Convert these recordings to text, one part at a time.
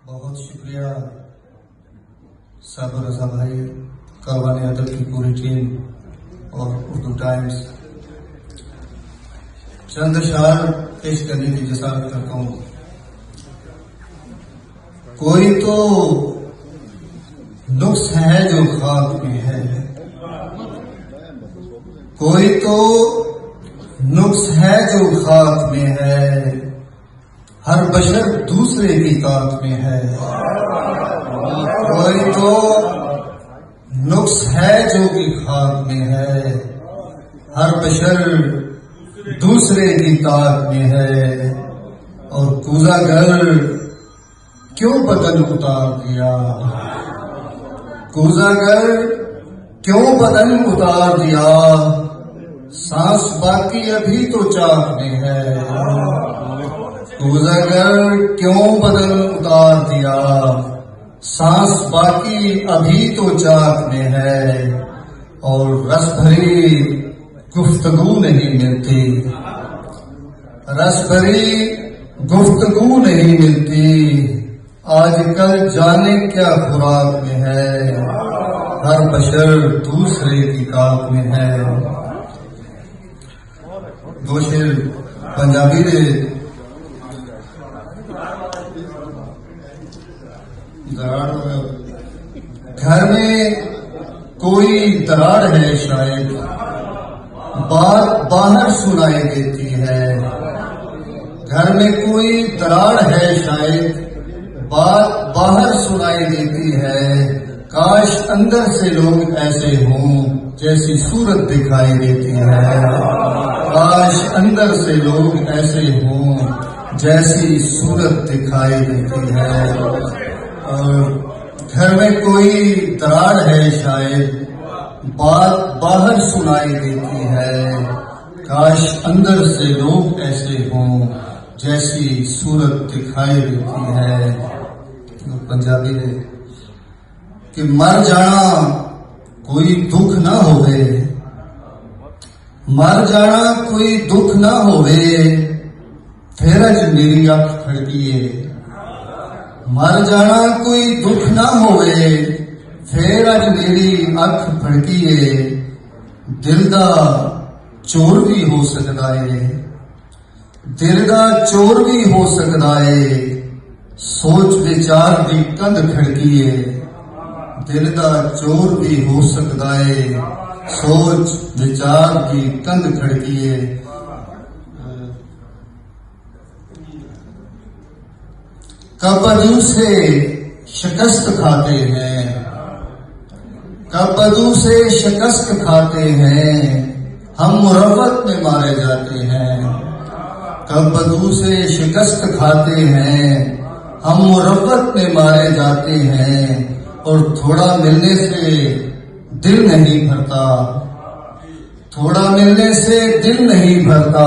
بہت شکریہ صابر رضا بھائی، کاروان ادب کی پوری ٹیم اور اردو ٹائمز. چند اشعار پیش کرنے کی جسارت کرتا ہوں. کوئی تو نقص ہے جو خاک میں ہے، کوئی تو نقص ہے جو خاک میں ہے، ہر بشر دوسرے کی طاقت میں ہے. کوئی تو نقص ہے جو کہ خاک میں ہے، ہر بشر دوسرے کی طاقت میں ہے. اور کوزہ گر کیوں بدن اتار دیا، کوزہ گر کیوں بدن اتار دیا، سانس باقی ابھی تو چاک میں ہے. کوزہ گر کیوں بدن اتار دیا، سانس باقی ابھی تو چاک میں ہے. اور رس بھری گفتگو نہیں ملتی، رس بھری گفتگو نہیں ملتی، آج کل جانے کیا خوراک میں ہے، ہر بشر دوسرے کی کاک میں ہے. دو شعر پنجابی دے گھر میں کوئی دراڑ ہے شاید، بات باہر سنائی دیتی ہے. گھر میں کوئی دراڑ ہے شاید، بات باہر سنائی دیتی ہے. کاش اندر سے لوگ ایسے ہوں جیسی صورت دکھائی دیتی ہے. کاش اندر سے لوگ ایسے ہوں جیسی صورت دکھائی دیتی ہے. اور گھر میں کوئی دراڑ ہے شاید، بات باہر سنائی دیتی ہے. کاش اندر سے لوگ ایسے ہوں جیسی صورت دکھائی دیتی ہے. پنجابی ہے کہ مر جانا کوئی دکھ نہ ہوئے، مر جانا کوئی دکھ نہ ہوئے، پھر اج میری اکھ پھڑکیے. مر جانا کوئی دکھ نہ ہوئے، پھر اج میری اکھ پھڑکیے. دل دا چور بھی ہو سکتا ہے، دل دا چور بھی ہو سکتا ہے، سوچ وچار دی کندھ کھڑکیے. دل دا چور بھی ہو سکتا ہے، سوچ وچار دی کندھ کھڑکیے. کب عدو سے شکست کھاتے ہیں، کب عدو سے شکست کھاتے ہیں، ہم مروت میں مارے جاتے ہیں. کب عدو سے شکست کھاتے ہیں، ہم مروت میں مارے جاتے ہیں. اور تھوڑا ملنے سے دل نہیں بھرتا، تھوڑا ملنے سے دل نہیں بھرتا،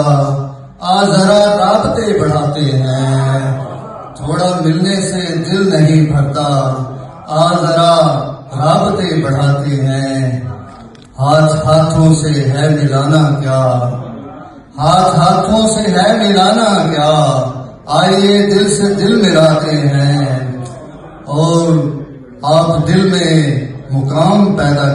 آ ذرا رابطے بڑھاتے ہیں. تھوڑا ملنے سے دل نہیں بھرتا، آ ذرا رابطے بڑھاتے ہیں. ہاتھ ہاتھوں سے ہے ملانا کیا، ہاتھ ہاتھوں سے ہے ملانا کیا، آئیے دل سے دل ملاتے ہیں. اور آپ دل میں مقام پیدا